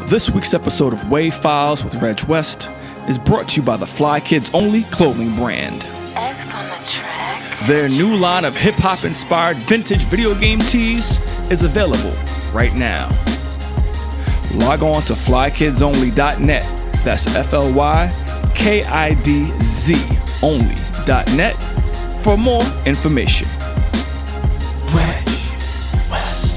This week's episode of Wave Files with Reg West is brought to you by the Fly Kids Only clothing brand. X on the track. Their new line of hip-hop inspired vintage video game tees is available right now. Log on to flykidsonly.net. That's FLYKIDZ only.net for more information. Reg West.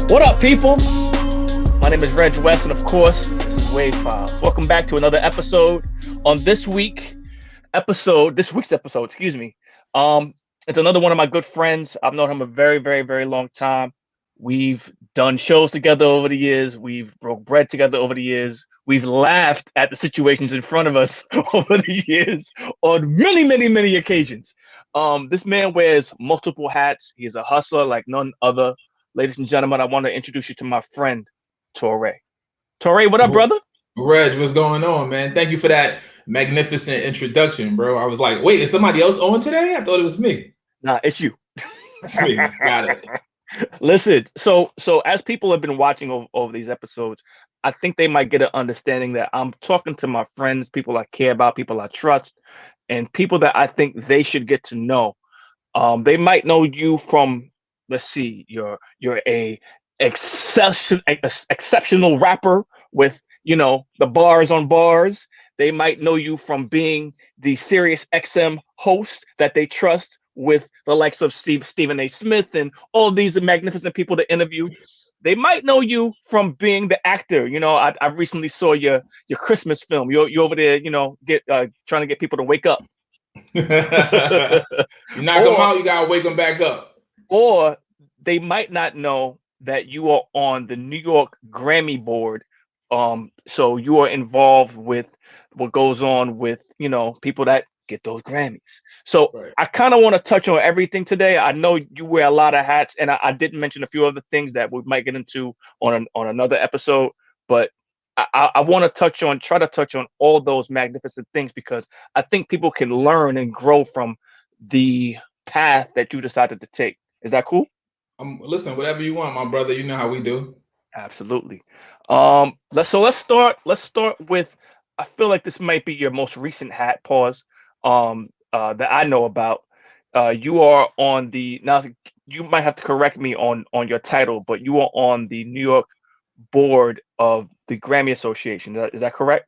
What up, people? My name is Reg West, and of course, this is Wave Files. Welcome back to another episode. On this week's episode, it's another one of my good friends. I've known him a very, very, very long time. We've done shows together over the years. We've broke bread together over the years. We've laughed at the situations in front of us over the years on many, many, many occasions. This man wears multiple hats. He is a hustler like none other. Ladies and gentlemen, I want to introduce you to my friend, Torae. Torae, what up, brother? Reg, what's going on, man? Thank you for that magnificent introduction, bro. I was like, wait, is somebody else on today? I thought it was me. Nah, it's you. It's me. Got it. Listen, so as people have been watching over these episodes, I think they might get an understanding that I'm talking to my friends, people I care about, people I trust, and people that I think they should get to know. They might know you from, let's see, you're a exceptional rapper with, you know, the bars on bars. They might know you from being the SiriusXM host that they trust with the likes of Stephen A. Smith and all these magnificent people to interview. They might know you from being the actor. You know, I recently saw your Christmas film. You're over there, you know, trying to get people to wake up. You knock them out, you gotta wake them back up. Or they might not know that you are on the New York Grammy board. So you are involved with what goes on with, you know, people that get those Grammys. So right. I kind of want to touch on everything today. I know you wear a lot of hats, and I did mention a few other things that we might get into on another episode, but I want to try to touch on all those magnificent things because I think people can learn and grow from the path that you decided to take. Is that cool? Listen, whatever you want, my brother. You know how we do. Absolutely. Let's start with, I feel like this might be your most recent hat, pause, that I know about. You are on now you might have to correct me on your title, but you are on the New York board of the Grammy Association. Is that correct?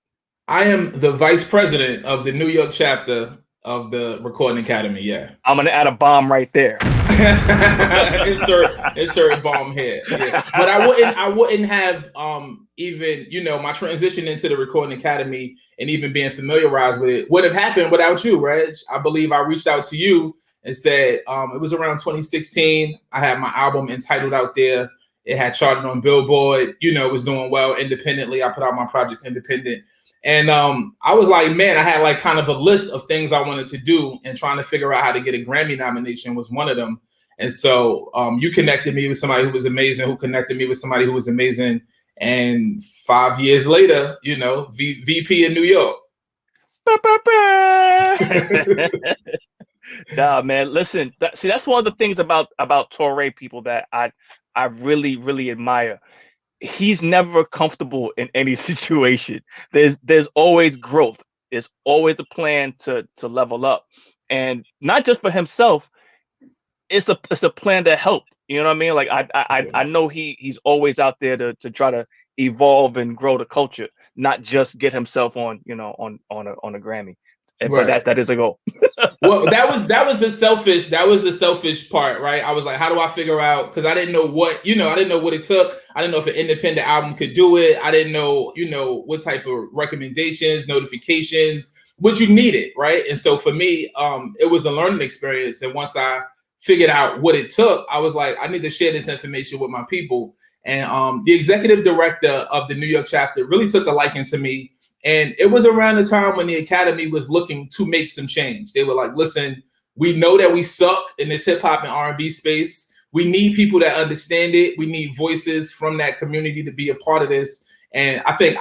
I am the vice president of the New York chapter of the Recording Academy. Yeah. I'm gonna add a bomb right there. insert bomb here. Yeah. But I wouldn't have even, you know, my transition into the Recording Academy and even being familiarized with it would have happened without you, Reg. I believe I reached out to you and said it was around 2016. I had my album entitled out there. It had charted on Billboard, you know, it was doing well independently. I put out my project independent. And I was like, man, I had like kind of a list of things I wanted to do, and trying to figure out how to get a Grammy nomination was one of them. And so you connected me with somebody who was amazing, who connected me with somebody who was amazing. And 5 years later, you know, VP in New York. Nah, man, listen, that's one of the things about Torae, people, that I really, really admire. He's never comfortable in any situation. There's always growth. There's always a plan to level up, and not just for himself. It's a plan to help. You know what I mean? Like I know he's always out there to try to evolve and grow the culture, not just get himself on a Grammy. Right. But that is a goal. Well, that was the selfish part, right? I was like, how do I figure out? Because I didn't know what it took. I didn't know if an independent album could do it. I didn't know, what type of recommendations, notifications, what you needed, right? And so for me, it was a learning experience. And once I figured out what it took, I was like, I need to share this information with my people. And the executive director of the New York chapter really took a liking to me. And it was around the time when the Academy was looking to make some change. They were like, listen, we know that we suck in this hip hop and R&B space. We need people that understand it. We need voices from that community to be a part of this. And I think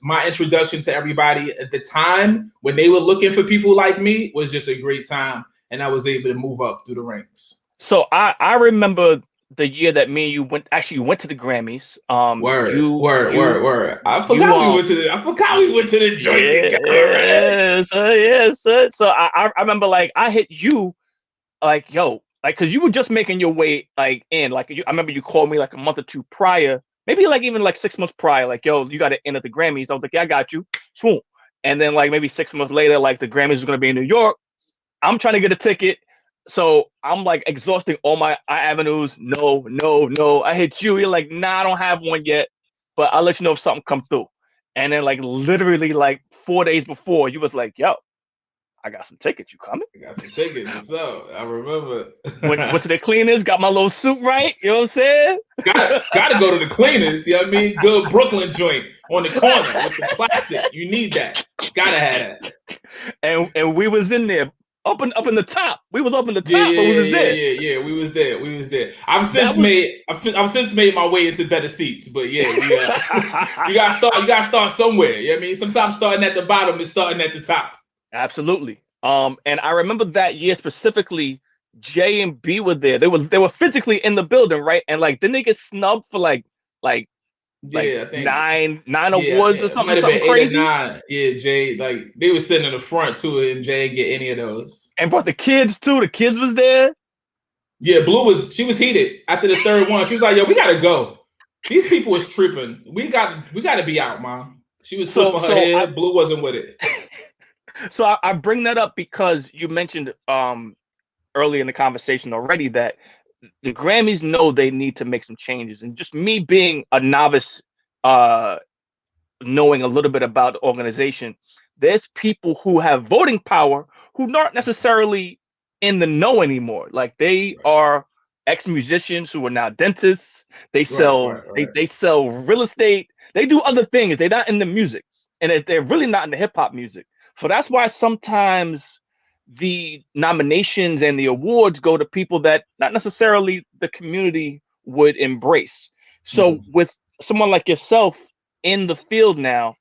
my introduction to everybody at the time when they were looking for people like me was just a great time. And I was able to move up through the ranks. So I remember the year that me and you went to the Grammys. Word. I forgot we went to the joint together. So I remember like I hit you like, yo, like, cause you were just making your way like in, like I remember you called me like a month or two prior, maybe like even like 6 months prior, like, yo, you got to enter the Grammys. I was like, yeah, I got you. Swoon. And then like maybe 6 months later, like the Grammys was gonna be in New York. I'm trying to get a ticket. So I'm like exhausting all my avenues. No. I hit you. You're like, nah, I don't have one yet, but I'll let you know if something comes through. And then like literally like 4 days before, you was like, yo, I got some tickets. You coming? I got some tickets. What's up? I remember. went to the cleaners, got my little suit right. You know what I'm saying? Gotta go to the cleaners. You know what I mean? Good Brooklyn joint on the corner with the plastic. You need that. Gotta have that. And we was in there. Up in the top. We was up in the top, but we was there. Yeah. We was there. I've since made my way into better seats, but yeah, you gotta start somewhere. You know what I mean? Sometimes starting at the bottom is starting at the top. Absolutely. And I remember that year specifically, J and B were there. They were physically in the building, right? And like, didn't they get snubbed for like I think nine awards or something crazy? 8 or 9. Yeah, Jay, like they were sitting in the front too, and Jay didn't get any of those. And brought the kids too. The kids was there. Yeah, Blue was heated after the third one. She was like, "Yo, we gotta go. These people was tripping. We got to be out, man." She was flipping her head. Blue wasn't with it. So I bring that up because you mentioned early in the conversation already that the Grammys know they need to make some changes, and just me being a novice, knowing a little bit about the organization, there's people who have voting power who aren't necessarily in the know anymore. Like they are ex-musicians who are now dentists. They sell they sell real estate. They do other things. They're not in the music, and they're really not in the hip hop music. So that's why sometimes the nominations and the awards go to people that not necessarily the community would embrace. So with someone like yourself in the field now,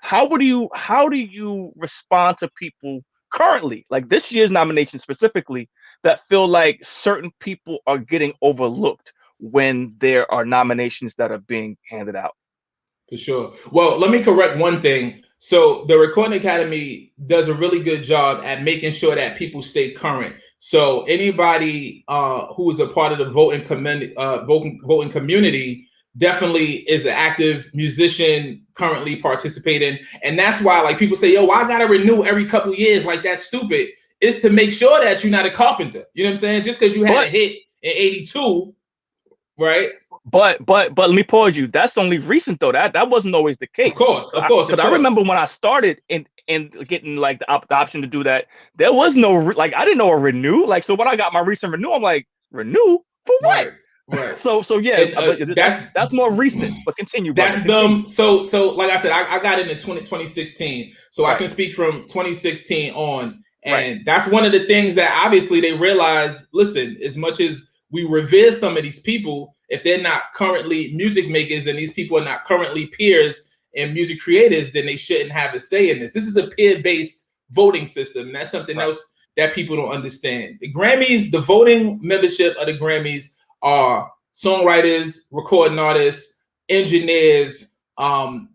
how do you respond to people currently, like this year's nomination specifically, that feel like certain people are getting overlooked when there are nominations that are being handed out? For sure. Well, let me correct one thing. So the Recording Academy does a really good job at making sure that people stay current. So anybody who is a part of the voting community definitely is an active musician currently participating. And that's why like people say, yo, I got to renew every couple of years. Like that's stupid. It's to make sure that you're not a carpenter. You know what I'm saying? Just because you had a hit in 82, right? But let me pause you. That's only recent though. That wasn't always the case. Of course. Because I remember when I started and getting like the option to do that, there was no like I didn't know a renew. Like so when I got my recent renew, I'm like, renew for what? Right. So yeah, that's more recent. But continue. That's dumb. So like I said, I got into 2016, so I can speak from 2016 on, and that's one of the things that obviously they realized. Listen, as much as we revere some of these people, if they're not currently music makers and these people are not currently peers and music creators, then they shouldn't have a say in this. This is a peer-based voting system, and that's something else that people don't understand. The Grammys, the voting membership of the Grammys are songwriters, recording artists, engineers,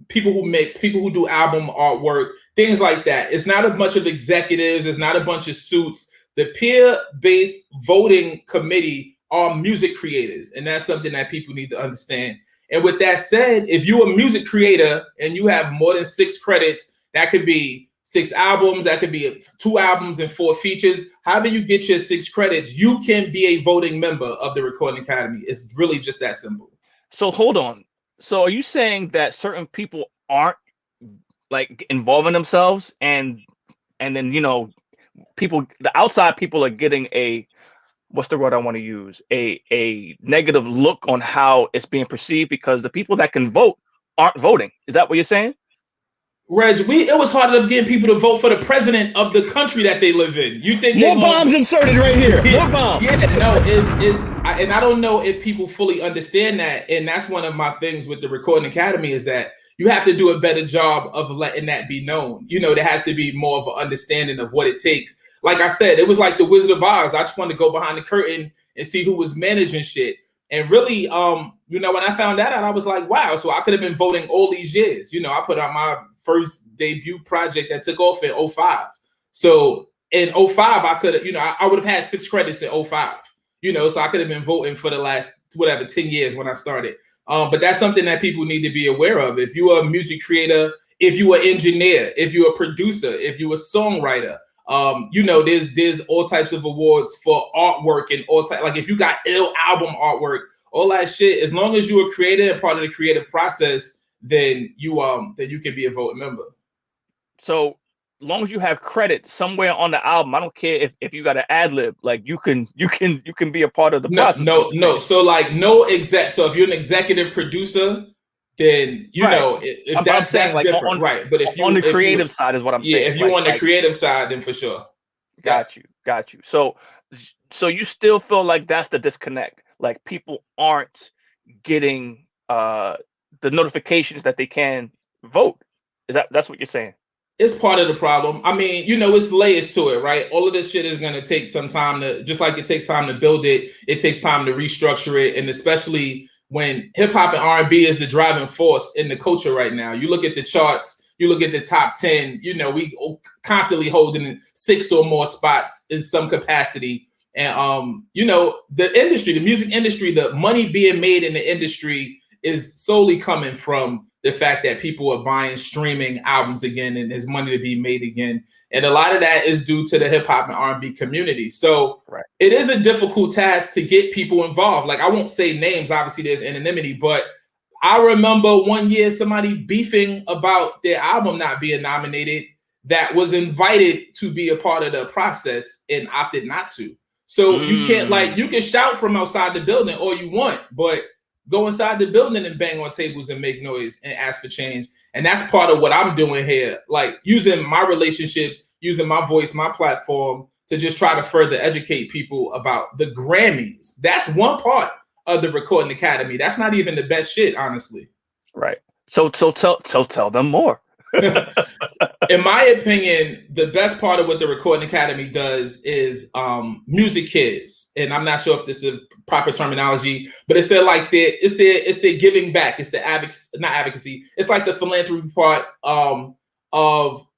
people who mix, people who do album artwork, things like that. It's not a bunch of executives. It's not a bunch of suits. The peer-based voting committee are music creators, and that's something that people need to understand. And with that said, if you're a music creator and you have more than 6 credits, that could be 6 albums, that could be 2 albums and 4 features. However you get your 6 credits, you can be a voting member of the Recording Academy. It's really just that simple. So hold on. So are you saying that certain people aren't like involving themselves, and then people, the outside people are getting a, what's the word I want to use? A negative look on how it's being perceived because the people that can vote aren't voting. Is that what you're saying? Reg, it was hard enough getting people to vote for the president of the country that they live in. You think more bombs inserted right here? More bombs. Yeah, no, and I don't know if people fully understand that. And that's one of my things with the Recording Academy is that you have to do a better job of letting that be known. You know, there has to be more of an understanding of what it takes. Like I said, it was like the Wizard of Oz. I just wanted to go behind the curtain and see who was managing shit. And really, you know, when I found that out, I was like, wow, so I could have been voting all these years. You know, I put out my first debut project that took off in 05. So in 05, I could have, you know, I would have had 6 credits in 05, you know, so I could have been voting for the last, 10 years when I started. But that's something that people need to be aware of. If you're a music creator, if you're an engineer, if you're a producer, if you're a songwriter, you know, there's all types of awards for artwork and all type. Like if you got ill album artwork, all that shit, as long as you're a creator and part of the creative process, then you can be a voting member. So long as you have credit somewhere on the album, I don't care if you got an ad lib, like you can be a part of the process. No. So like no exec. So if you're an executive producer, then you know if that's like different, right? But if you on the creative side is what I'm saying. Yeah, if you're on the creative side, then for sure. Got you. So you still feel like that's the disconnect. Like people aren't getting the notifications that they can vote. That's what you're saying? It's part of the problem. I mean, you know, it's layers to it, right? All of this shit is going to take some time to, just like it takes time to build it, it takes time to restructure it. And especially when hip hop and R&B is the driving force in the culture right now. You look at the charts, you look at the top 10, you know, we constantly holding 6 or more spots in some capacity. And, you know, the industry, the music industry, the money being made in the industry is solely coming from the fact that people are buying streaming albums again and there's money to be made again. And a lot of that is due to the hip hop and R&B community. So It is a difficult task to get people involved. Like I won't say names, obviously there's anonymity, but I remember one year somebody beefing about their album not being nominated that was invited to be a part of the process and opted not to. So you can't, like, you can shout from outside the building all you want, but go inside the building and bang on tables and make noise and ask for change. And that's part of what I'm doing here, like using my relationships, using my voice, my platform to just try to further educate people about the Grammys. That's one part of the Recording Academy. That's not even the best shit, honestly. Right. So tell them more. In my opinion, the best part of what the Recording Academy does is music kids. And I'm not sure if this is proper terminology, but it's their giving back. It's the advocacy. It's like the philanthropy part of.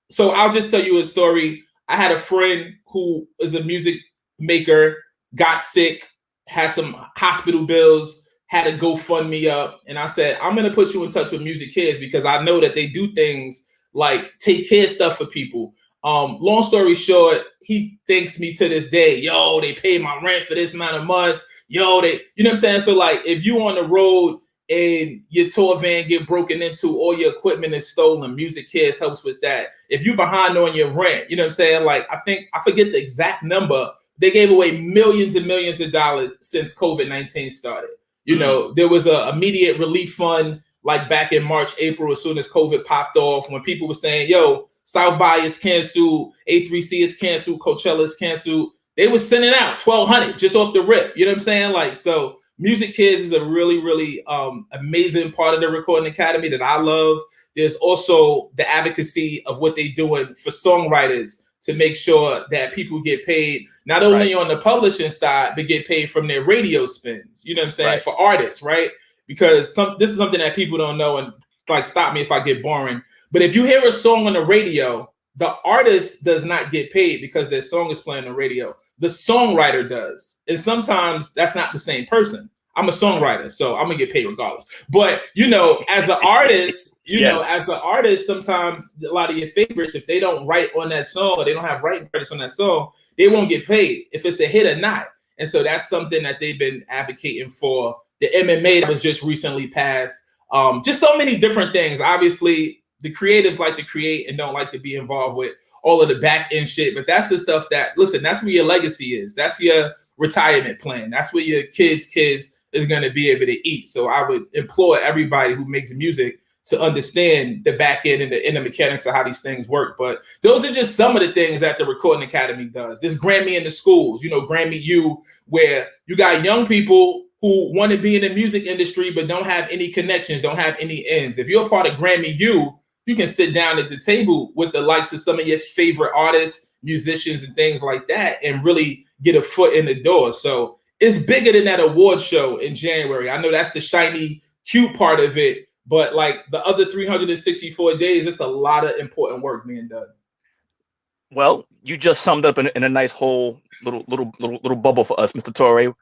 So I'll just tell you a story. I had a friend who is a music maker, got sick, had some hospital bills, had a GoFundMe up, and I said, I'm going to put you in touch with Music Kids because I know that they do things like take care of stuff for people. Long story short, he thanks me to this day. Yo, they paid my rent for this amount of months. Yo, you know what I'm saying? So like, if you on the road and your tour van get broken into, all your equipment is stolen, Music Kids helps with that. If you behind on your rent, you know what I'm saying? Like, I forget the exact number. They gave away millions and millions of dollars since COVID-19 started. You know, there was a immediate relief fund like back in March, April, as soon as COVID popped off, when people were saying, yo, South by is canceled, A3C is canceled, Coachella is canceled. They were sending out $1,200 just off the rip. You know what I'm saying? Like, so Music Kids is a really, really amazing part of the Recording Academy that I love. There's also the advocacy of what they're doing for songwriters to make sure that people get paid, not only on the publishing side, but get paid from their radio spins. You know what I'm saying? For artists, right? Because this is something that people don't know, and like, stop me if I get boring. But if you hear a song on the radio, the artist does not get paid because their song is playing on the radio. The songwriter does. And sometimes that's not the same person. I'm a songwriter, so I'm gonna get paid regardless. But you know, as an artist, sometimes a lot of your favorites, if they don't write on that song or they don't have writing credits on that song, they won't get paid if it's a hit or not. And so that's something that they've been advocating for. The MMA that was just recently passed. Just so many different things. Obviously, the creatives like to create and don't like to be involved with all of the back end shit. But that's the stuff that, listen, that's where your legacy is. That's your retirement plan. That's where your kids is going to be able to eat. So I would implore everybody who makes music to understand the back end and the mechanics of how these things work. But those are just some of the things that the Recording Academy does. This Grammy in the schools, you know, Grammy U, where you got young people who want to be in the music industry but don't have any connections, don't have any ends. If you're a part of Grammy you can sit down at the table with the likes of some of your favorite artists, musicians, and things like that, and really get a foot in the door. So it's bigger than that award show in January. I know that's the shiny, cute part of it, but like the other 364 days, it's a lot of important work being done. Well, you just summed up in a nice whole little bubble for us, Mr. Torae.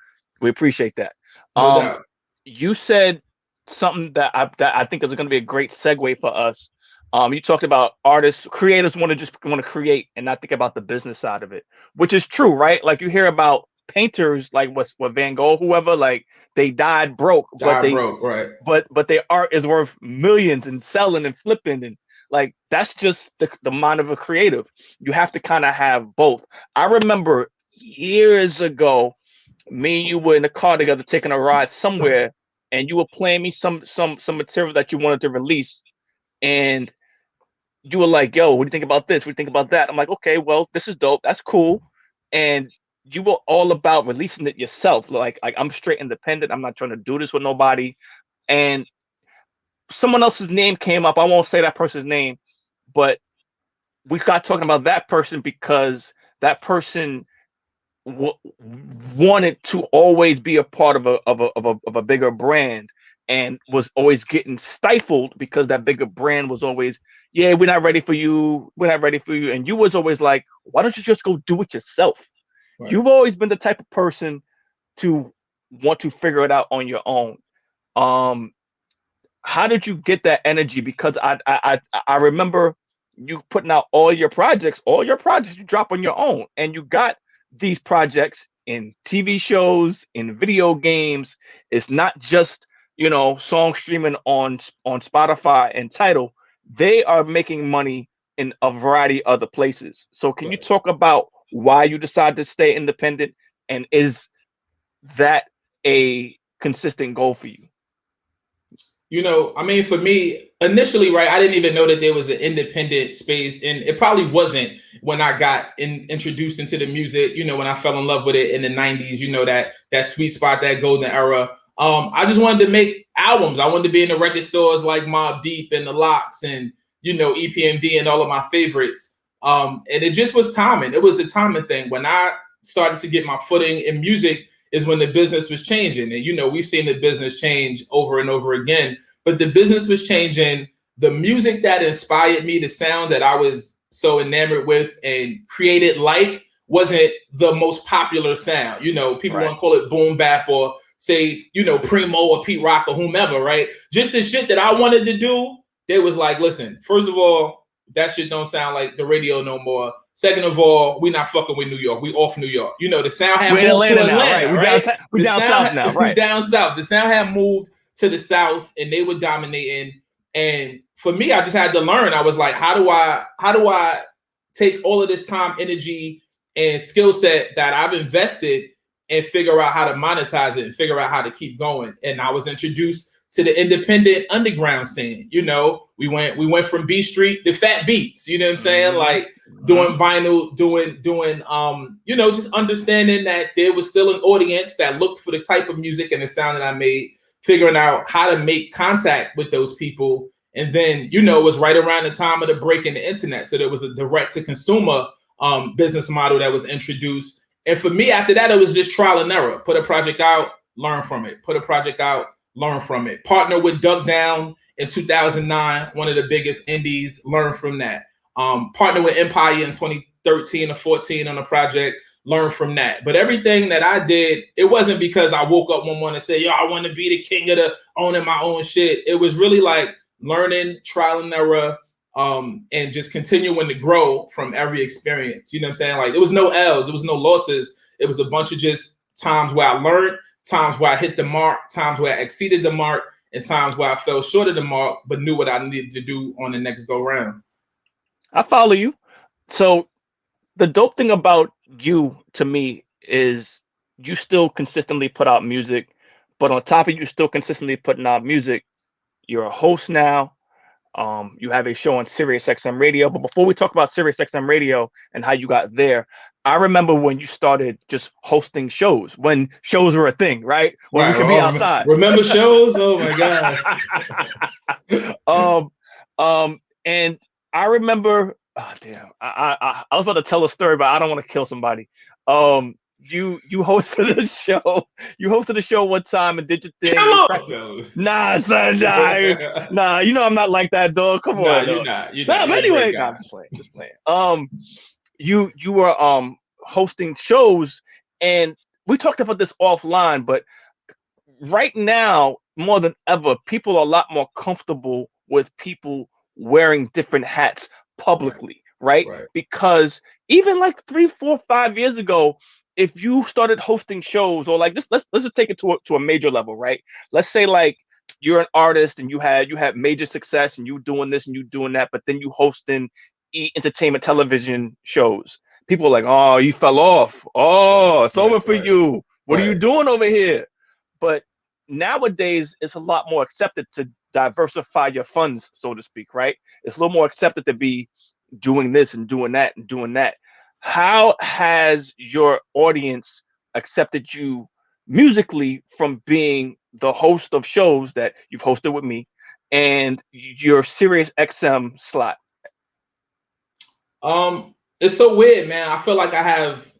We appreciate that. No doubt. You said something that I think is going to be a great segue for us. You talked about artists, creators want to create and not think about the business side of it, which is true, right? Like you hear about painters like what Van Gogh, whoever, like they died broke, Right. but their art is worth millions and selling and flipping, and like that's just the mind of a creative. You have to kind of have both. I remember years ago, me and you were in the car together taking a ride somewhere, and you were playing me some material that you wanted to release, and you were like, yo, what do you think about this? What do you think about that? I'm like, okay, well, this is dope. That's cool. And you were all about releasing it yourself. Like I'm straight independent. I'm not trying to do this with nobody. And someone else's name came up. I won't say that person's name, but we got talking about that person because that person wanted to always be a part of a bigger brand, and was always getting stifled because that bigger brand was always, yeah, we're not ready for you. And you was always like, why don't you just go do it yourself? Right. You've always been the type of person to want to figure it out on your own. How did you get that energy? Because I remember you putting out all your projects you drop on your own, and you got these projects in TV shows, in video games. It's not just, song streaming on Spotify and Tidal. They are making money in a variety of other places. So can you talk about why you decided to stay independent, and is that a consistent goal for you? For me, initially, right, I didn't even know that there was an independent space, and it probably wasn't when I got introduced into the music, when I fell in love with it in the 90s, that sweet spot, that golden era. I just wanted to make albums. I wanted to be in the record stores like Mobb Deep and The Lox and, EPMD and all of my favorites. And it just was timing. It was a timing thing. When I started to get my footing in music is when the business was changing. And, we've seen the business change over and over again, but the business was changing. The music that inspired me, the sound that I was so enamored with and created wasn't the most popular sound. People want to call it boom bap or say, Primo or Pete Rock or whomever, right? Just the shit that I wanted to do, they was like, listen, first of all, that shit don't sound like the radio no more. Second of all, we not fucking with New York. We off New York. The sound had moved to Atlanta, right? We down south now, right? We down south. The sound had moved to the south, and they were dominating. And for me, I just had to learn. I was like, how do I take all of this time, energy, and skill set that I've invested and figure out how to monetize it and figure out how to keep going? And I was introduced to the independent underground scene. We went from B Street to Fat Beats, you know what I'm saying? Like doing vinyl, doing just understanding that there was still an audience that looked for the type of music and the sound that I made, figuring out how to make contact with those people. And then, it was right around the time of the break in the internet. So there was a direct to consumer business model that was introduced. And for me, after that, it was just trial and error. Put a project out, learn from it. Put a project out, learn from it. Partner with Duck Down in 2009, one of the biggest indies, learn from that. Partner with Empire in 2013 or 14 on a project, learn from that. But everything that I did, it wasn't because I woke up one morning and said, yo, I want to be the king of owning my own shit. It was really like learning, trial and error, and just continuing to grow from every experience. You know what I'm saying? Like, there was no L's, there was no losses. It was a bunch of just times where I learned, times where I hit the mark, times where I exceeded the mark, and times where I fell short of the mark, but knew what I needed to do on the next go round. I follow you. So the dope thing about you, to me, is you still consistently put out music, but on top of you still consistently putting out music, you're a host now. You have a show on SiriusXM Radio. But before we talk about SiriusXM Radio and how you got there, I remember when you started just hosting shows, when shows were a thing, right? When we Right. could be outside. Remember shows? Oh my God. And I remember, oh damn, I was about to tell a story, but I don't want to kill somebody. You hosted a show. You hosted a show one time and did your thing. Kill him! Nah, son, nah. You know I'm not like that, dog. Come Nah, on, you're dog. not. You're Nah, not. but You're a great anyway, nah, guy. I'm just playing. You were hosting shows, and we talked about this offline, but right now, more than ever, people are a lot more comfortable with people wearing different hats Right. publicly, right? Right. Because even like 3, 4, 5 years ago, if you started hosting shows or like this, let's just take it to a major level, right? Let's say like you're an artist and you had major success and you doing this and you doing that, but then you hosting entertainment television shows. People are like, oh, you fell off. Oh, it's over for Right. you. What are you Right. doing over here? But nowadays, it's a lot more accepted to diversify your funds, so to speak, right? It's a little more accepted to be doing this and doing that and doing that. How has your audience accepted you musically from being the host of shows that you've hosted with me and your Sirius XM slot? It's so weird, man. I feel like I have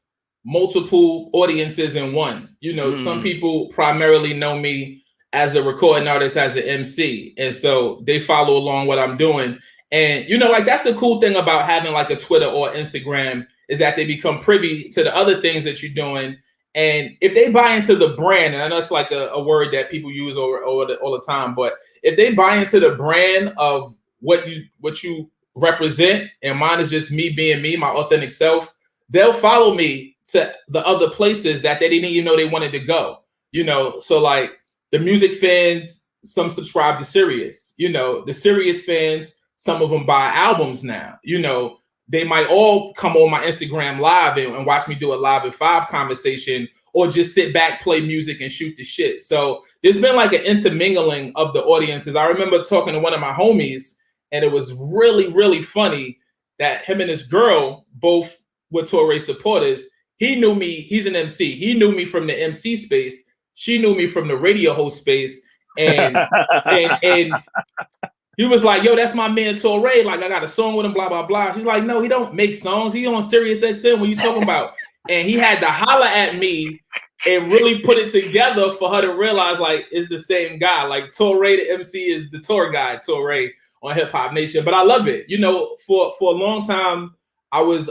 multiple audiences in one. You know, some Mm. people primarily know me as a recording artist, as an MC, and so they follow along what I'm doing. And you know, like that's the cool thing about having like a Twitter or Instagram is that they become privy to the other things that you're doing. And if they buy into the brand, and I know it's like a word that people use all the time, but if they buy into the brand of what you represent, and mine is just me being me, my authentic self, they'll follow me to the other places that they didn't even know they wanted to go. You know, so like the music fans, some subscribe to Sirius. You know, the Sirius fans, some of them buy albums now. You know, they might all come on my Instagram live and watch me do a live at 5 conversation, or just sit back, play music, and shoot the shit. So there's been like an intermingling of the audiences. I remember talking to one of my homies, and it was really, really funny that him and his girl both were Torae supporters. He knew me. He's an MC. He knew me from the MC space. She knew me from the radio host space. And he was like, yo, that's my man Torae. Like, I got a song with him, blah, blah, blah. She's like, no, he don't make songs. He on SiriusXM. What you talking about? And he had to holler at me and really put it together for her to realize, like, it's the same guy. Like, Torae, the MC, is the tour guide, Torae, on Hip Hop Nation. But I love it. You know, for a long time, I was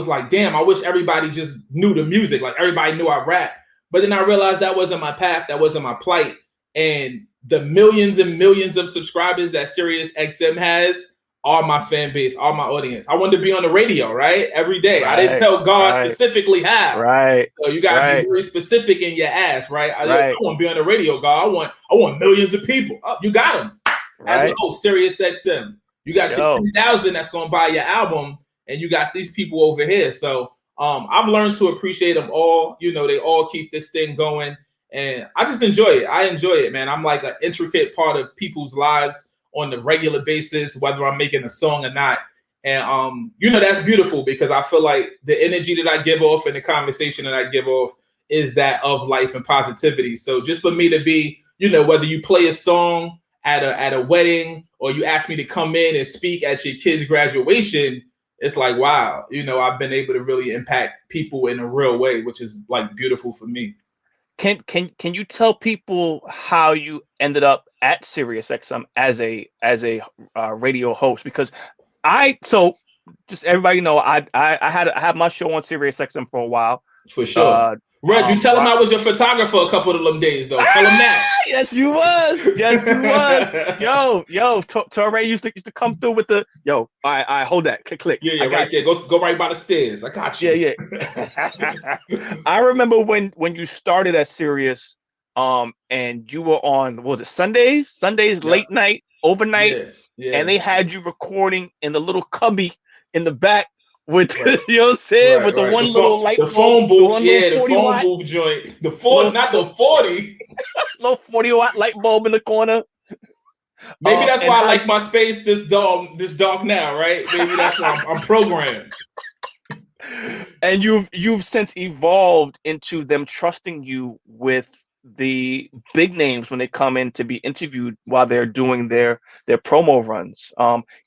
like, damn, I wish everybody just knew the music. Like, everybody knew I rap. But then I realized that wasn't my path. That wasn't my plight. And the millions and millions of subscribers that SiriusXM has are my fan base, are my audience. I wanted to be on the radio, right? Every day. Right, I didn't tell God right, specifically how. right, So you gotta right, be very specific in your ass, right? I right, want to be on the radio, God. I want millions of people. Oh, you got them. As a right. host, SiriusXM. You got your Yo, 10,000 that's gonna buy your album, and you got these people over here. So I've learned to appreciate them all. You know, they all keep this thing going. And I just enjoy it. I enjoy it, man. I'm like an intricate part of people's lives on the regular basis, whether I'm making a song or not. And you know, that's beautiful because I feel like the energy that I give off and the conversation that I give off is that of life and positivity. So just for me to be, you know, whether you play a song at a wedding or you ask me to come in and speak at your kid's graduation, it's like, wow, you know, I've been able to really impact people in a real way, which is like beautiful for me. can you tell people how you ended up at SiriusXM as a radio host? Because so just everybody know I had my show on SiriusXM for a while. For sure. Reg, you tell him I was your photographer a couple of them days, though. Tell him that. Yes, you was. Yes, you was. Yo, Torae used to come through with the yo. I hold that. Click. Yeah, right there. Go right by the stairs. I got you. Yeah. I remember when you started at Sirius, and you were on, what was it, Sundays, late night, overnight, and they had you recording in the little cubby in the back with you know what I'm saying, with the one little light bulb, the phone booth, the phone booth joint, the 40, not the 40, little 40-watt light bulb in the corner. Maybe that's why I like my space this dark now, right? Maybe that's why I'm programmed. And you've since evolved into them trusting you with the big names when they come in to be interviewed while they're doing their promo runs.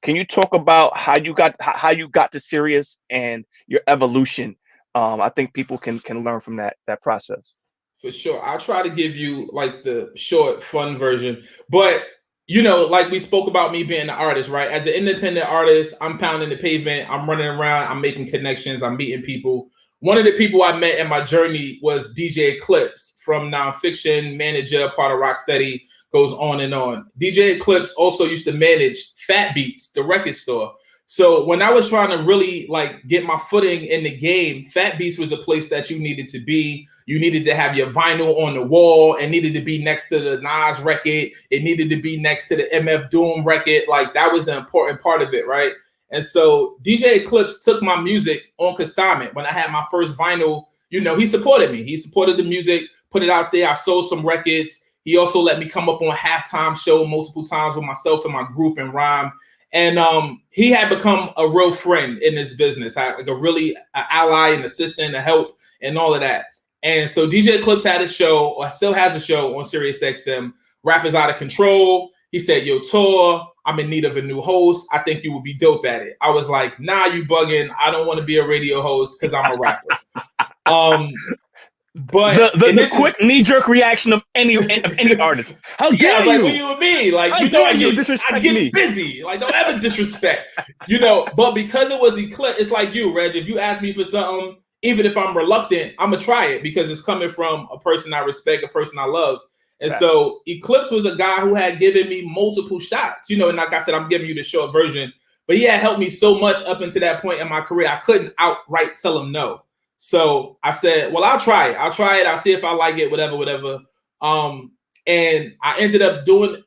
Can you talk about how you got to Sirius and your evolution? I think people can learn from that process. For sure. I'll try to give you like the short, fun version. But, you know, like we spoke about me being an artist, right? As an independent artist, I'm pounding the pavement. I'm running around. I'm making connections. I'm meeting people. One of the people I met in my journey was DJ Eclipse from Nonfiction, manager, part of Rocksteady, goes on and on. DJ Eclipse also used to manage Fat Beats, the record store. So when I was trying to really like get my footing in the game, Fat Beats was a place that you needed to be. You needed to have your vinyl on the wall. It needed to be next to the Nas record. It needed to be next to the MF Doom record. Like that was the important part of it, right? And so DJ Eclipse took my music on consignment. When I had my first vinyl, you know, he supported me. He supported the music, put it out there. I sold some records. He also let me come up on halftime show multiple times with myself and my group and rhyme. And he had become a real friend in this business, like a really ally and assistant, a help, and all of that. And so DJ Eclipse had a show, or still has a show on SiriusXM, Rappers Out of Control. He said, yo, Tor, I'm in need of a new host. I think you would be dope at it. I was like, nah, you bugging. I don't want to be a radio host because I'm a rapper. But the quick knee-jerk reaction of any artist. How dare like, you? What you mean? Like, How you know, dare you disrespect I get me? busy. Like, don't ever disrespect. You know, but because it was Eclipse, it's like you, Reg. If you ask me for something, even if I'm reluctant, I'm gonna try it because it's coming from a person I respect, a person I love. And so Eclipse was a guy who had given me multiple shots. You know, and like I said, I'm giving you the short version, but he had helped me so much up until that point in my career, I couldn't outright tell him no. So I said, well, I'll try it. I'll see if I like it, whatever. And I ended up doing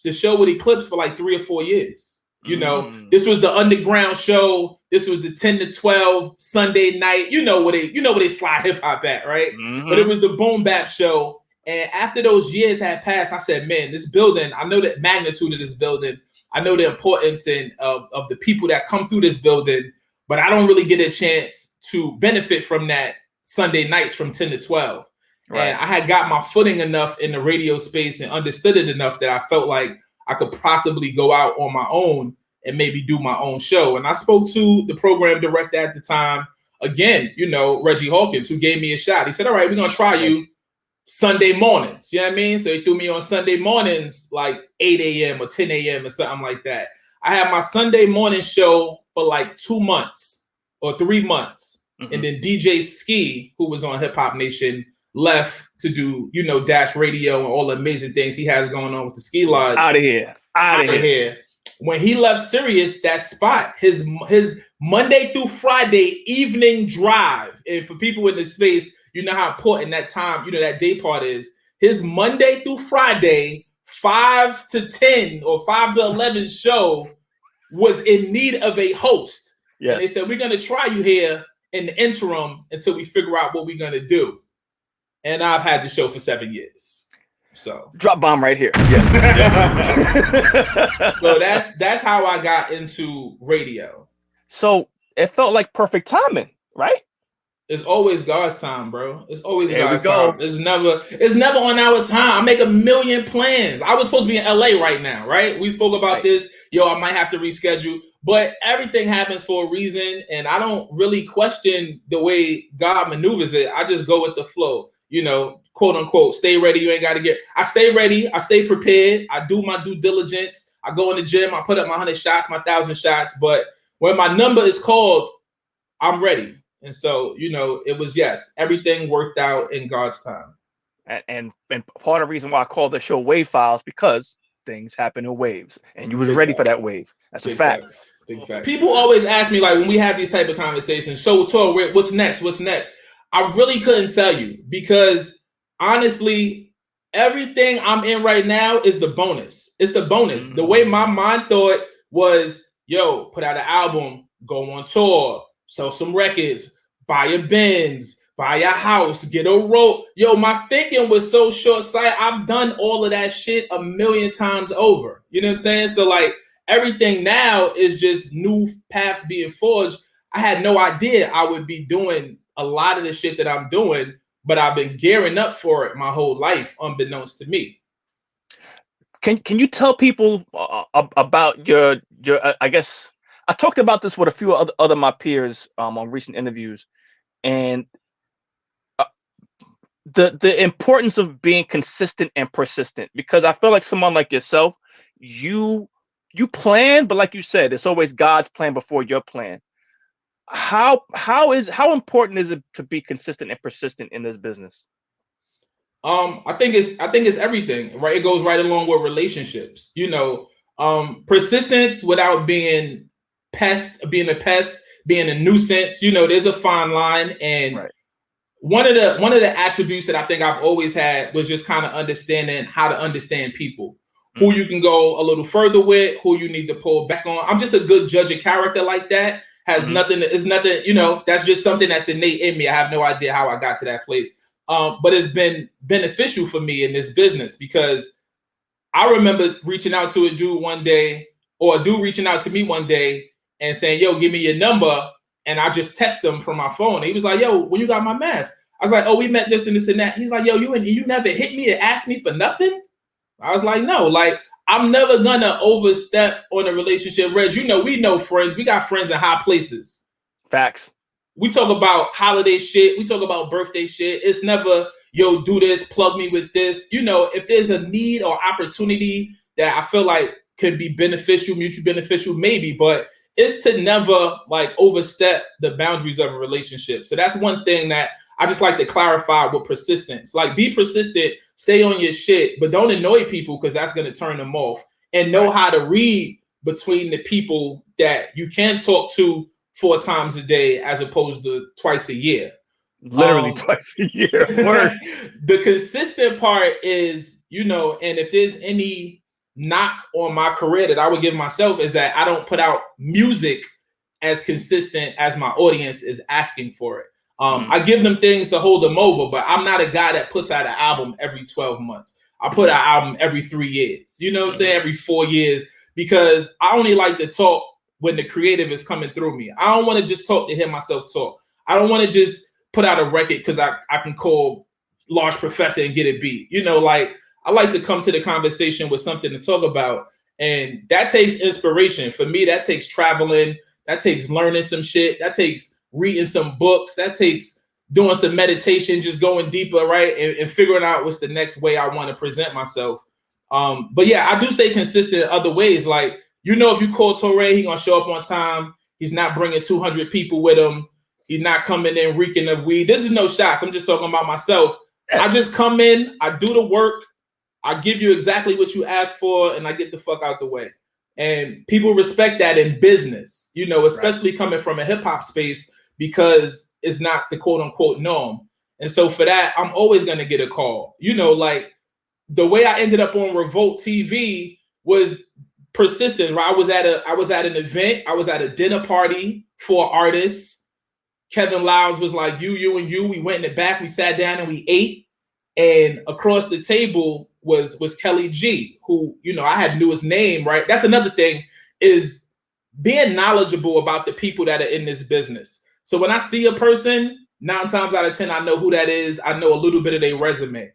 the show with Eclipse for like 3 or 4 years. You know, this was the underground show. This was the 10 to 12 Sunday night. You know where they slide hip hop at, right? But it was the boom bap show. And after those years had passed, I said, man, this building, I know the magnitude of this building. I know the importance of the people that come through this building, but I don't really get a chance to benefit from that Sunday nights from 10 to 12. Right. And I had got my footing enough in the radio space and understood it enough that I felt like I could possibly go out on my own and maybe do my own show. And I spoke to the program director at the time, again, you know, Reggie Hawkins, who gave me a shot. He said, all right, we're going to try you Sunday mornings. You know what I mean? So he threw me on Sunday mornings, like 8 a.m. or 10 a.m. or something like that. I had my Sunday morning show for like 2 months or 3 months. And then DJ Ski, who was on Hip Hop Nation, left to do, you know, Dash Radio and all the amazing things he has going on with the Ski Lodge. Out of here. When he left Sirius, that spot, his Monday through Friday evening drive, and for people in the space, you know how important that time, you know, that day part is. His Monday through Friday, 5 to 10 or 5 to 11 show was in need of a host. Yes. And they said, we're going to try you here in the interim until we figure out what we're going to do. And I've had the show for 7 years. So drop bomb right here. Yes. So that's how I got into radio. So it felt like perfect timing, right? It's always God's time, bro. It's always God's time. It's never on our time. I make a million plans. I was supposed to be in LA right now, right? We spoke about this. Yo, I might have to reschedule. But everything happens for a reason, and I don't really question the way God maneuvers it. I just go with the flow, you know, quote unquote, stay ready. You ain't got to get, I stay ready. I stay prepared. I do my due diligence. I go in the gym. I put up my 100 shots, my 1,000 shots. But when my number is called, I'm ready. And so, you know, it was, yes, everything worked out in God's time. And part of the reason why I call the show Wave Files, because things happen in waves, and you was ready for that wave. That's a fact. Big fact. People always ask me, like, when we have these type of conversations, so Tor, what's next? What's next? I really couldn't tell you, because honestly, everything I'm in right now is the bonus. It's the bonus. The way my mind thought was, yo, put out an album, go on tour, sell some records, buy a Benz, buy a house, get a rope. Yo, my thinking was so short-sighted. I've done all of that shit a million times over. You know what I'm saying? So, like, everything now is just new paths being forged. I had no idea I would be doing a lot of the shit that I'm doing, but I've been gearing up for it my whole life, unbeknownst to me. Can you tell people about your I guess I talked about this with a few other my peers on recent interviews, and uh, the importance of being consistent and persistent, because I feel like someone like yourself, you plan, but like you said, it's always God's plan before your plan. How important is it to be consistent and persistent in this business? I think it's everything, right? It goes right along with relationships. Persistence without being being a pest, being a nuisance. There's a fine line, and Right. one of the attributes that I think I've always had was just kind of understanding how to understand people, who you can go a little further with, who you need to pull back on. I'm just a good judge of character like that. Has nothing. It's nothing. That's just something that's innate in me. I have no idea how I got to that place. But it's been beneficial for me in this business, because I remember reaching out to a dude one day, or a dude reaching out to me one day and saying, "Yo, give me your number." And I just text him from my phone. And he was like, "Yo, when you got my math?" I was like, "Oh, we met this and this and that." He's like, "Yo, you never hit me and asked me for nothing?" I was like, "No, like, I'm never gonna overstep on a relationship." Reg, we know friends. We got friends in high places. Facts. We talk about holiday shit. We talk about birthday shit. It's never, yo, do this, plug me with this. If there's a need or opportunity that I feel like could be beneficial, mutually beneficial, maybe, but it's to never like overstep the boundaries of a relationship. So that's one thing that I just like to clarify with persistence. Like, be persistent, stay on your shit, but don't annoy people, because that's going to turn them off. And know how to read between the people that you can talk to 4 times a day as opposed to twice a year. Literally twice a year. Word. The consistent part is, and if there's any knock on my career that I would give myself, is that I don't put out music as consistent as my audience is asking for it. I give them things to hold them over, but I'm not a guy that puts out an album every 12 months. I put out an album every 3 years, what I'm saying, every 4 years, because I only like to talk when the creative is coming through me. I don't want to just talk to hear myself talk. I don't want to just put out a record because I can call Large Professor and get it beat. Like, I like to come to the conversation with something to talk about. And that takes inspiration. For me, that takes traveling. That takes learning some shit. That takes reading some books. That takes doing some meditation, just going deeper, right? And figuring out what's the next way I want to present myself. But yeah, I do stay consistent in other ways. Like, if you call Torae, he's going to show up on time. He's not bringing 200 people with him. He's not coming in reeking of weed. This is no shots. I'm just talking about myself. I just come in, I do the work, I give you exactly what you asked for, and I get the fuck out the way. And people respect that in business, especially coming from a hip hop space, because it's not the quote unquote norm. And so for that, I'm always going to get a call. Like, the way I ended up on Revolt TV was persistent, right? I was at an event. I was at a dinner party for artists. Kevin Lyles was like, you, and you. We went in the back. We sat down and we ate. And across the table was Kelly G, who, I had knew his name, right? That's another thing, is being knowledgeable about the people that are in this business. So when I see a person, 9 times out of 10, I know who that is. I know a little bit of their resume.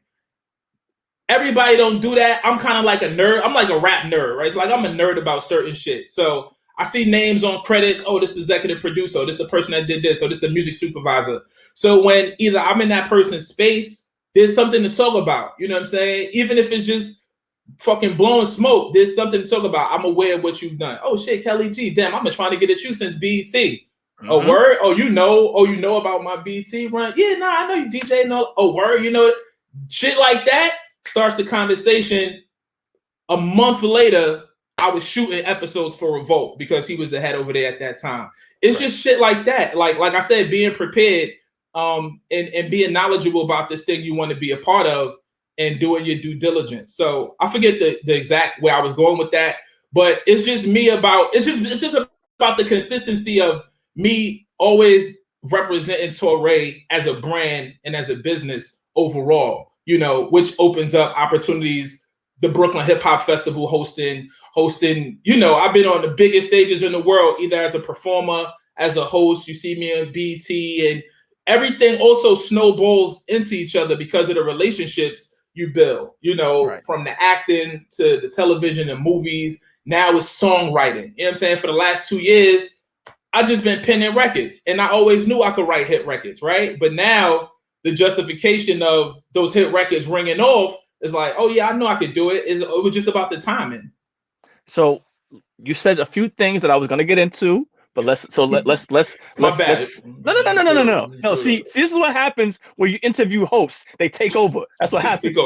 Everybody don't do that. I'm kind of like a nerd. I'm like a rap nerd, right? It's like I'm a nerd about certain shit. So I see names on credits. Oh, this is executive producer. Oh, this is the person that did this. Or this is the music supervisor. So when either I'm in that person's space, there's something to talk about. You know what I'm saying? Even if it's just fucking blowing smoke, there's something to talk about. I'm aware of what you've done. Oh shit, Kelly G. Damn, I've been trying to get at you since BET. A word? Oh, you know about my BET run? Yeah, nah, I know you DJ. No, a word, shit like that starts the conversation. A month later, I was shooting episodes for Revolt because he was the head over there at that time. It's just shit like that. Like I said, being prepared, and being knowledgeable about this thing you want to be a part of, and doing your due diligence. So I forget the exact way I was going with that, but it's just about the consistency of me always representing Torae as a brand and as a business overall, which opens up opportunities. The Brooklyn Hip Hop Festival hosting, I've been on the biggest stages in the world, either as a performer, as a host. You see me on BT, and everything also snowballs into each other because of the relationships you build, Right. from the acting to the television and movies. Now it's songwriting. You know what I'm saying? For the last 2 years, I just been penning records, and I always knew I could write hit records, right? But now the justification of those hit records ringing off is like, oh yeah, I know I could do it. It was just about the timing. So you said a few things that I was going to get into, but let's My bad. no. See, this is what happens when you interview hosts. They take over. That's what happens.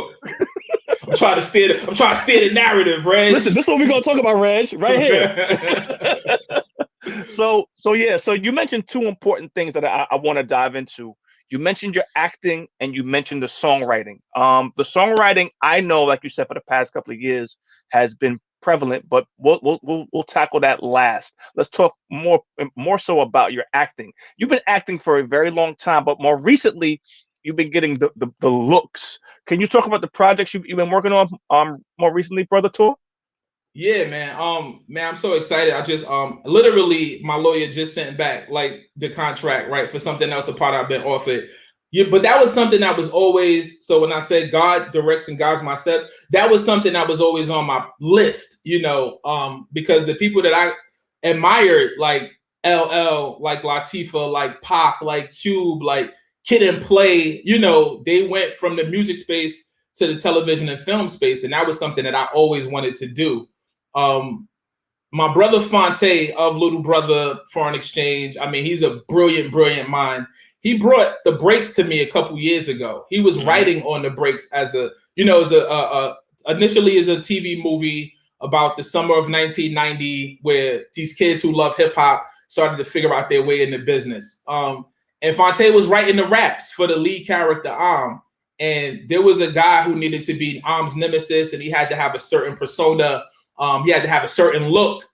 I'm trying to steer the narrative, Reg. Listen, this is what we're gonna talk about, Reg, right here. So you mentioned two important things that I want to dive into. You mentioned your acting and you mentioned the songwriting. The songwriting, I know, like you said, for the past couple of years has been prevalent, but we'll tackle that last. Let's talk more so about your acting. You've been acting for a very long time, but more recently, you've been getting the looks. Can you talk about the projects you've been working on more recently, Brother Tor? Yeah, man. I'm so excited. I just literally my lawyer just sent back like the contract, right, for something else, a part I've been offered. Yeah, but that was something that was always, so when I said God directs and guides my steps, that was something that was always on my list, because the people that I admired, like LL, like Latifah, like Pac, like Cube, like Kid and Play, they went from the music space to the television and film space. And that was something that I always wanted to do. My brother Fonte of Little Brother Foreign Exchange, I mean, he's a brilliant mind. He brought the breaks to me a couple years ago. He was writing on the breaks as initially as a TV movie about the summer of 1990, where these kids who love hip hop started to figure out their way in the business. And Fonte was writing the raps for the lead character, and there was a guy who needed to be Am's nemesis, and he had to have a certain persona. He had to have a certain look.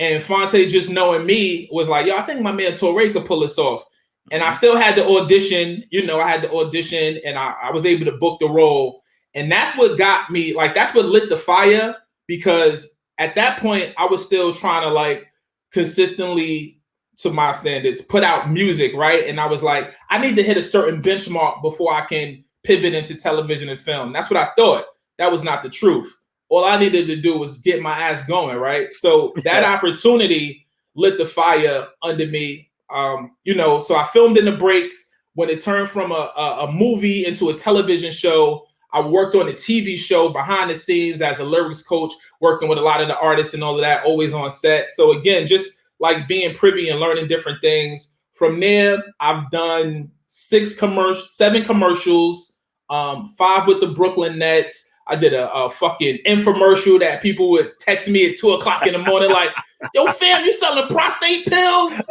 And Fonte, just knowing me, was like, yo, I think my man Torae could pull this off. And I still had to audition, I had to audition, and I was able to book the role. And that's what got me, like, that's what lit the fire, because at that point, I was still trying to, like, consistently, to my standards, put out music, right? And I was like, I need to hit a certain benchmark before I can pivot into television and film. That's what I thought. That was not the truth. All I needed to do was get my ass going, right? So that opportunity lit the fire under me. So I filmed in the breaks. When it turned from a movie into a television show, I worked on a TV show behind the scenes as a lyrics coach, working with a lot of the artists and all of that, always on set. So again, just like being privy and learning different things. From there, I've done 7 commercials, 5 with the Brooklyn Nets. I did a fucking infomercial that people would text me at 2:00 in the morning, like, yo, fam, you selling prostate pills?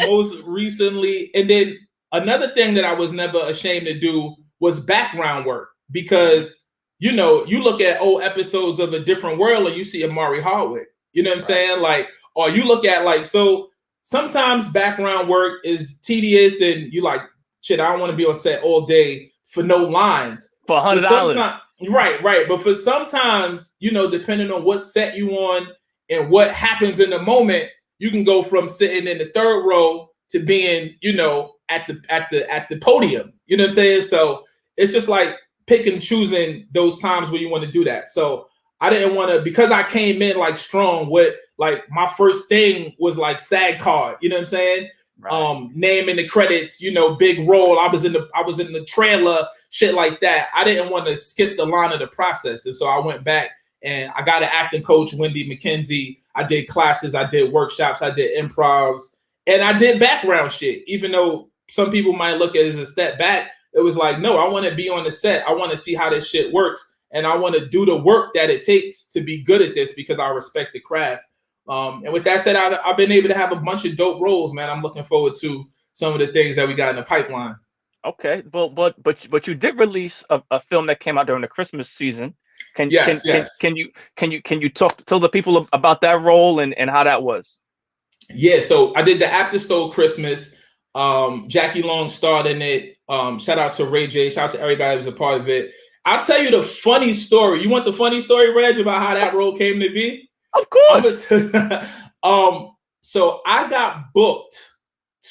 Most recently. And then another thing that I was never ashamed to do was background work, because, you look at old episodes of A Different World and you see Amari Hardwick, you know what I'm saying? Like, or you look at, like, so sometimes background work is tedious and you like, shit, I don't want to be on set all day for no lines. For $100. Right. But for sometimes, depending on what set you on and what happens in the moment, you can go from sitting in the third row to being, at the podium. You know what I'm saying? So it's just like pick and choosing those times where you want to do that. So I didn't want to, because I came in like strong with, like, my first thing was like SAG card. You know what I'm saying? Right. Name in the credits, big role. I was in the trailer, shit like that. I didn't want to skip the line of the process. And so I went back and I got an acting coach, Wendy McKenzie. I did classes, I did workshops, I did improvs, and I did background shit. Even though some people might look at it as a step back, it was like, no, I want to be on the set. I want to see how this shit works. And I want to do the work that it takes to be good at this, because I respect the craft. And with that said, I've been able to have a bunch of dope roles, man. I'm looking forward to some of the things that we got in the pipeline. Okay, but you did release a film that came out during the Christmas season. Can you tell the people about that role and how that was? Yeah, so I did the After Stole Christmas. Jackie Long starred in it. Shout out to Ray J. Shout out to everybody who was a part of it. I'll tell you the funny story. You want the funny story, Reg, about how that role came to be? Of course. So I got booked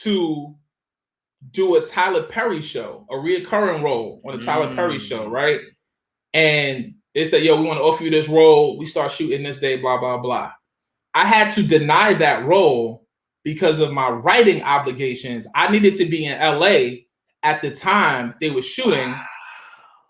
to do a Tyler Perry show, a reoccurring role on a Tyler Perry show, right? And they said, yo, we want to offer you this role. We start shooting this day, blah, blah, blah. I had to deny that role because of my writing obligations. I needed to be in LA at the time they were shooting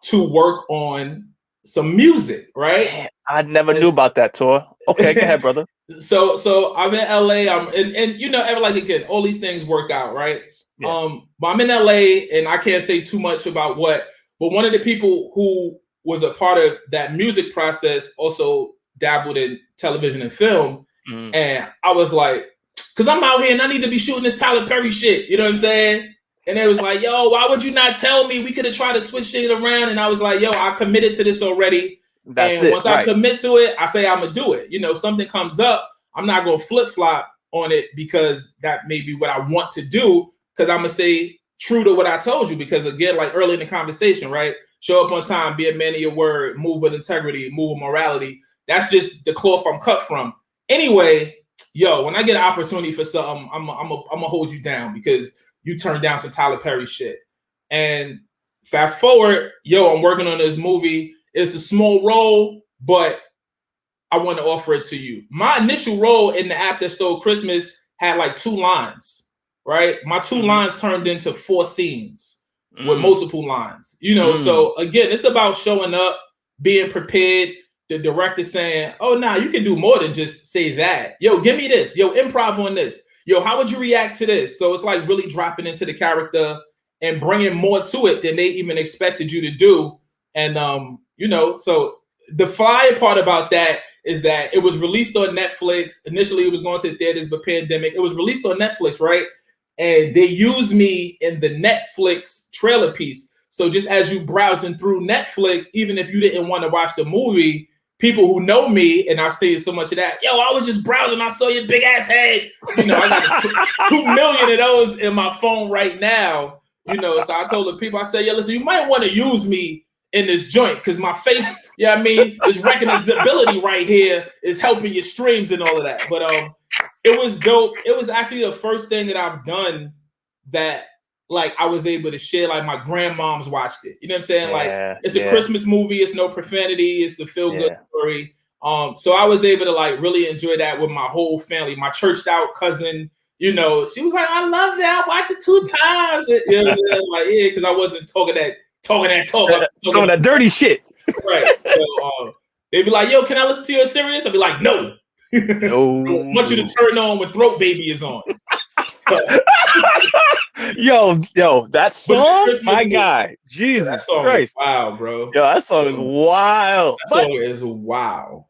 to work on some music, right? Man, I never knew about that, Tor. Okay, go ahead, brother. So I'm in LA. And you know, like again, all these things work out, right? Yeah. But I'm in LA and I can't say too much about what, but one of the people who was a part of that music process also dabbled in television and film. And I was like, because I'm out here and I need to be shooting this Tyler Perry shit. You know what I'm saying? And they was like, yo, why would you not tell me? We could have tried to switch shit around. And I was like, yo, I committed to this already. Once I commit to it, I say I'm going to do it. You know, something comes up, I'm not going to flip-flop on it because that may be what I want to do, because I'm going to stay true to what I told you. Because again, like early in the conversation, right? Show up on time, be a man of your word, move with integrity, move with morality. That's just the cloth I'm cut from. Anyway, yo, when I get an opportunity for something, I'm gonna hold you down because you turned down some Tyler Perry shit. And fast forward, yo, I'm working on this movie. It's a small role, but I want to offer it to you. My initial role in The App That Stole Christmas had like 2 lines, right? My 2 lines turned into 4 scenes with multiple lines, you know? So again, it's about showing up, being prepared. The director saying, oh, nah, you can do more than just say that. Yo, give me this. Yo, improv on this. Yo, how would you react to this? So it's like really dropping into the character and bringing more to it than they even expected you to do. And, you know, so the flyer part about that is that it was released on Netflix. Initially, it was going to theaters, but pandemic. It was released on Netflix, right? And they used me in the Netflix trailer piece. So just as you browsing through Netflix, even if you didn't want to watch the movie, people who know me, and I've seen so much of that, yo, I was just browsing, I saw your big ass head. You know, I got 2 million of those in my phone right now. You know, so I told the people, I said, yo, listen, you might want to use me in this joint because my face, yeah, I mean, this recognizability right here is helping your streams and all of that. But it was dope. It was actually the first thing that I've done that like I was able to share. Like my grandmoms watched it. You know what I'm saying? Like it's a Christmas movie. It's no profanity. It's a feel good story. So I was able to like really enjoy that with my whole family. My churched out cousin, you know, she was like, I love that. I watched it 2 times. You know what I'm saying? Like, yeah, because I wasn't talking that dirty shit. Right. So they'd be like, yo, can I listen to you Sirius? I'd be like, no. No. I want you to turn on when Throat Baby is on. So, yo, that song, my guy, Jesus that song Christ, is wild, bro. Yo, that song is wild. That song is wild.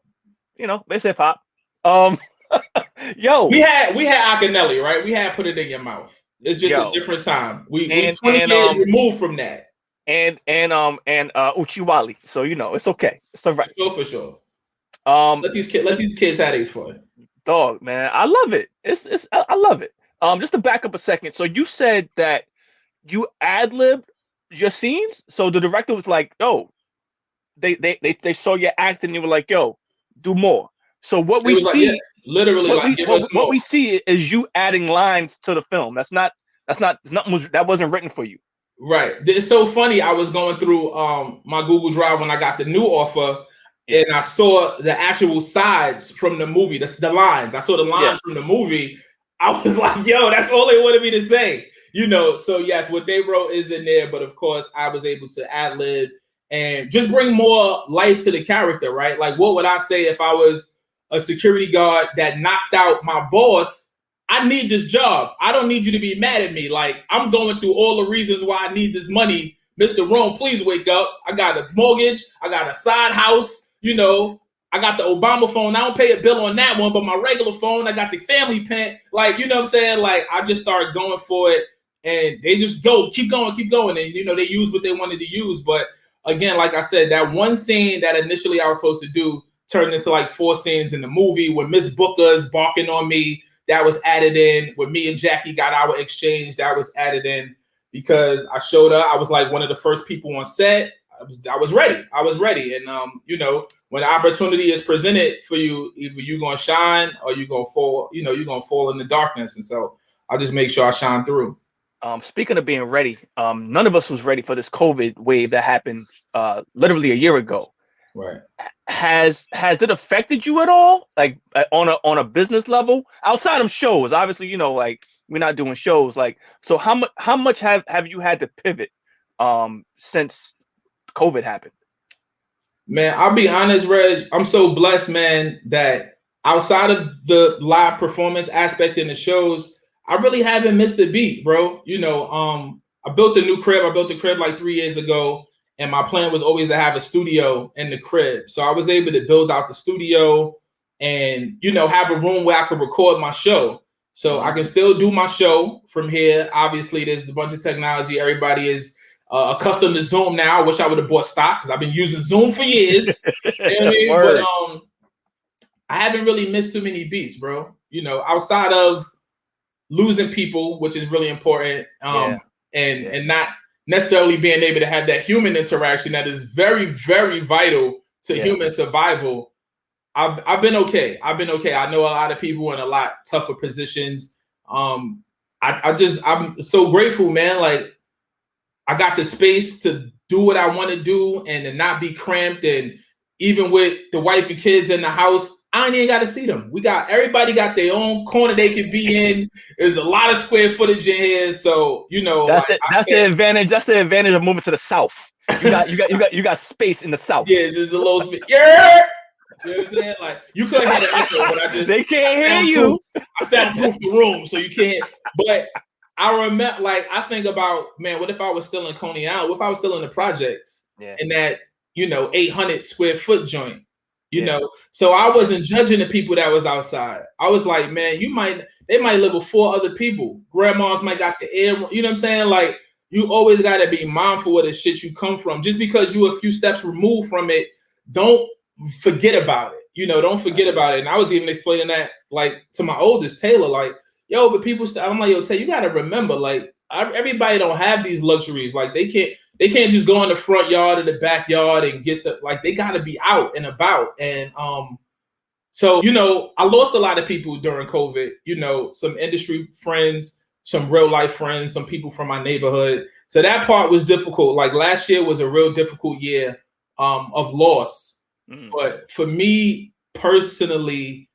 You know, they say pop. Yo, we had Akinelli, right? We had Put It in Your Mouth. It's just a different time. We 20 years removed from that. And Uchiwali. So you know, it's okay. It's all right. For sure. Let these kids have their fun. Dog, man, I love it. I love it. Just to back up a second. So you said that you ad-libbed your scenes. So the director was like, "Yo," they saw your act and you were like, "Yo, do more." So what we see, what we see is you adding lines to the film. That wasn't written for you. Right. It's so funny. I was going through my Google Drive when I got the new offer, and I saw the actual sides from the movie. That's the lines. I saw the lines from the movie. I was like, yo, that's all they wanted me to say. You know, so yes, what they wrote is in there, but of course I was able to ad-lib and just bring more life to the character, right? Like, what would I say if I was a security guard that knocked out my boss? I need this job. I don't need you to be mad at me. Like, I'm going through all the reasons why I need this money. Mr. Rome, please wake up. I got a mortgage. I got a side house. You know, I got the Obama phone. I don't pay a bill on that one, but my regular phone, I got the family pen. Like, you know what I'm saying? Like, I just started going for it, and they just keep going. And, you know, they use what they wanted to use. But again, like I said, that one scene that initially I was supposed to do turned into like 4 scenes in the movie. When Miss Booker's barking on me, that was added in. When me and Jackie got our exchange, that was added in because I showed up. I was like one of the first people on set. I was ready. I was ready. And you know, when the opportunity is presented for you, either you're gonna shine or you're gonna fall, you know, you're gonna fall in the darkness. And so I'll just make sure I shine through. Speaking of being ready, none of us was ready for this COVID wave that happened literally a year ago. Right. Has it affected you at all? Like on a business level, outside of shows? Obviously, you know, like we're not doing shows. Like, so how much have you had to pivot since COVID happened? Man, I'll be honest, Reg. I'm so blessed, man, that outside of the live performance aspect in the shows, I really haven't missed a beat, bro. You know, I built a new crib. I built the crib like 3 years ago, and my plan was always to have a studio in the crib. So I was able to build out the studio and, you know, have a room where I could record my show. So I can still do my show from here. Obviously, there's a bunch of technology. Everybody is accustomed to Zoom now. I wish I would have bought stock because I've been using Zoom for years. You know what I mean? But I haven't really missed too many beats, bro. You know, outside of losing people, which is really important, and not necessarily being able to have that human interaction that is very, very vital to human survival. I've been okay. I know a lot of people in a lot tougher positions. I'm so grateful, man. Like, I got the space to do what I want to do and to not be cramped. And even with the wife and kids in the house, I ain't even got to see them. Everybody got their own corner they can be in. There's a lot of square footage in here. So, you know, that's the advantage. That's the advantage of moving to the South. You got space in the South. Yeah, there's a little space. Yeah. You know what I'm saying? Like, you could have had an echo, but they can't hear you. I soundproof the room, so you can't. But I remember, like, I think about, man, what if I was still in Coney Island? What if I was still in the projects in that, you know, 800 square foot joint, you know? So I wasn't judging the people that was outside. I was like, man, they might live with 4 other people. Grandmas might got the air, you know what I'm saying? Like, you always got to be mindful of the shit you come from. Just because you a few steps removed from it, don't forget about it. You know, don't forget about it. And I was even explaining that, like, to my oldest, Taylor, like, yo, but people, I'm like, yo, Tay, you got to remember, like, everybody don't have these luxuries. Like, they can't just go in the front yard or the backyard and get some, like, they got to be out and about. And so, you know, I lost a lot of people during COVID, you know, some industry friends, some real life friends, some people from my neighborhood. So that part was difficult. Like, last year was a real difficult year of loss. But for me personally,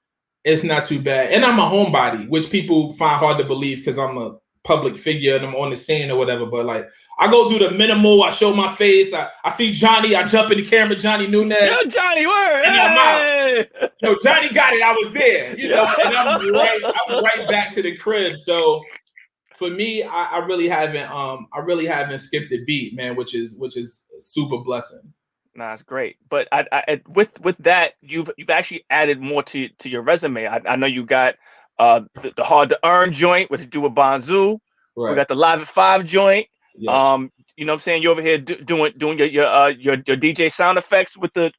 it's not too bad. And I'm a homebody, which people find hard to believe because I'm a public figure and I'm on the scene or whatever. But, like, I go through the minimal. I show my face. I see Johnny. I jump in the camera. Johnny Nunez. Yo, Johnny, word. And I'm out. Yo, Johnny got it. I was there. You know, and I'm right back to the crib. So for me, I really haven't skipped a beat, man, which is a super blessing. Nah, it's great. But I with that, you've actually added more to your resume. I know you got the Hard to Earn joint, which is do with Bonzu. Right. We got the Live at 5 joint. Yes. You know what I'm saying? You're over here doing your DJ sound effects with the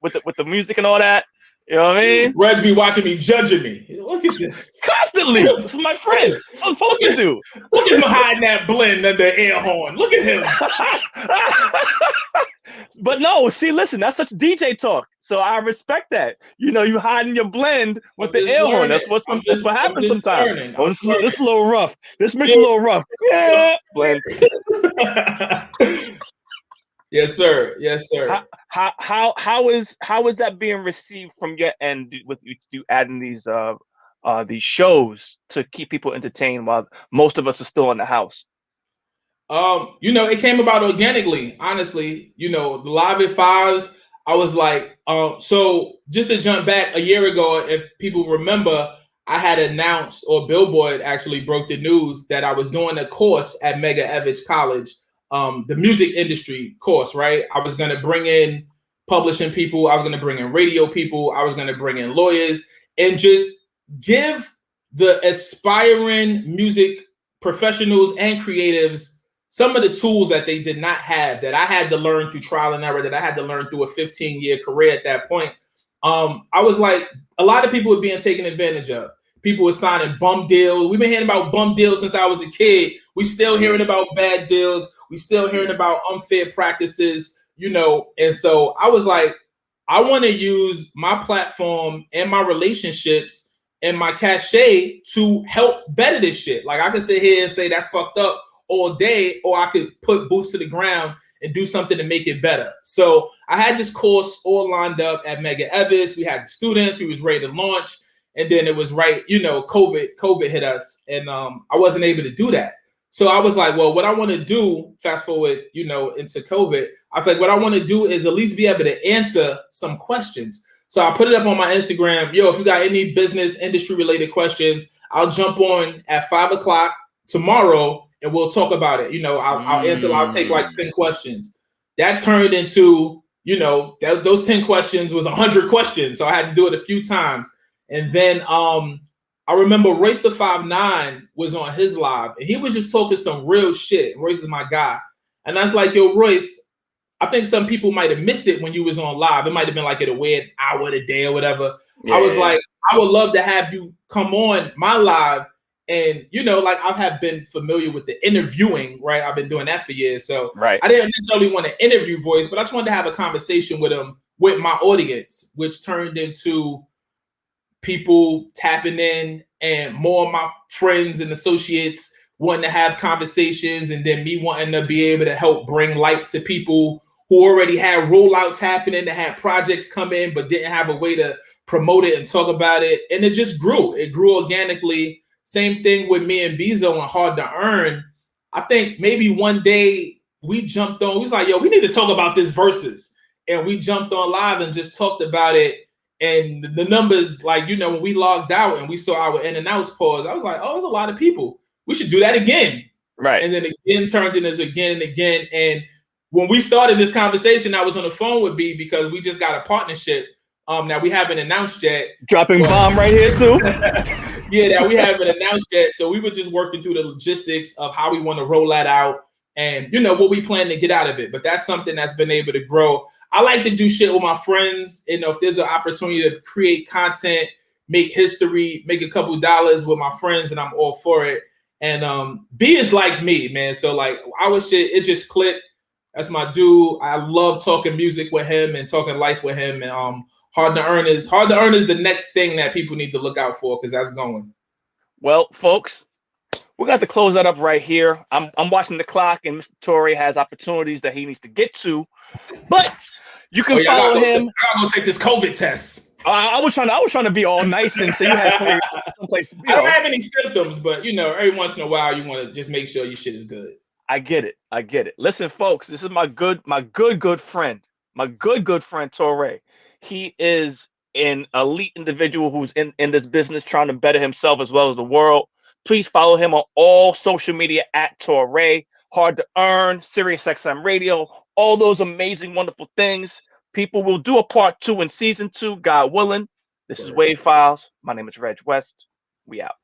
music and all that. You know what I mean? Reg be watching me, judging me. Look at this. Constantly. This is my friend. That's what I'm supposed to do. Look at him hiding that blend under the air horn. Look at him. But no, see, listen, that's such DJ talk. So I respect that. You know, you hiding your blend with the air horn. That's what happens sometimes. Oh, this is a little rough. This mission a little rough. Yeah. Blend. Yes, sir. Yes, sir. How is that being received from your end with you adding these shows to keep people entertained while most of us are still in the house? You know, it came about organically, honestly. You know, the Live at 5s, I was like, so just to jump back a year ago, if people remember, I had announced, or Billboard actually broke the news that I was doing a course at Mega Evich College, the music industry course, right? I was going to bring in publishing people. I was going to bring in radio people. I was going to bring in lawyers and just give the aspiring music professionals and creatives some of the tools that they did not have, that I had to learn through trial and error, that I had to learn through a 15-year career at that point. I was like, a lot of people were being taken advantage of. People were signing bum deals. We've been hearing about bum deals since I was a kid. We still hearing about bad deals. We still hearing about unfair practices. you know. And so I was like, I want to use my platform and my relationships and my cachet to help better this shit. Like I could sit here and say that's fucked up all day, or I could put boots to the ground and do something to make it better. So I had this course all lined up at Mega Evis. We had the students, we was ready to launch. And then it was right, you know, COVID hit us, and I wasn't able to do that. So I was like, well, what I want to do, fast forward, you know, into COVID, I was like, what I want to do is at least be able to answer some questions. So I put it up on my Instagram. Yo, if you got any business industry related questions, I'll jump on at 5:00 tomorrow and we'll talk about it. You know, I'll answer. I'll take like 10 questions. That turned into, you know, those 10 questions was 100 questions. So I had to do it a few times. And then I remember Royce the 5'9" was on his live, and he was just talking some real shit. Royce is my guy. And I was like, yo, Royce, I think some people might have missed it when you was on live. It might have been like at a weird hour of the day or whatever. Yeah. I was like, I would love to have you come on my live. And, you know, like I have been familiar with the interviewing, right? I've been doing that for years. So I didn't necessarily want to interview Royce, but I just wanted to have a conversation with him, with my audience, which turned into people tapping in and more of my friends and associates wanting to have conversations, and then me wanting to be able to help bring light to people who already had rollouts happening, that had projects come in but didn't have a way to promote it and talk about it. And it just grew. It grew organically. Same thing with me and Bezo and Hard to Earn. I think maybe one day we jumped on, we was like, yo, we need to talk about this versus. And we jumped on live and just talked about it. And the numbers, like, you know, when we logged out and we saw our in and outs pause, I was like, oh, there's a lot of people. We should do that again. Right. And then again turned into again and again. And when we started this conversation, I was on the phone with B because we just got a partnership. Now we haven't announced yet. Dropping bomb right here too. Yeah, that we haven't announced yet. So we were just working through the logistics of how we want to roll that out and, you know, what we plan to get out of it. But that's something that's been able to grow. I like to do shit with my friends. You know, if there's an opportunity to create content, make history, make a couple dollars with my friends, and I'm all for it. And B is like me, man. So like our shit, it just clicked. That's my dude. I love talking music with him and talking life with him. And Hard to Earn is the next thing that people need to look out for, because that's going. Well, folks, we're going to close that up right here. I'm watching the clock, and Mr. Torae has opportunities that he needs to get to, but you can follow him. I'm gonna take this COVID test. I was trying to be all nice and say you had someplace. I don't have any symptoms, but you know, every once in a while, you want to just make sure your shit is good. I get it. Listen, folks, this is my good friend, Torae. He is an elite individual who's in this business trying to better himself as well as the world. Please follow him on all social media at Torae, Hard to Earn, SiriusXM Radio, all those amazing, wonderful things. People will do a part 2 in season 2, God willing. This is Wave Files. My name is Reg West. We out.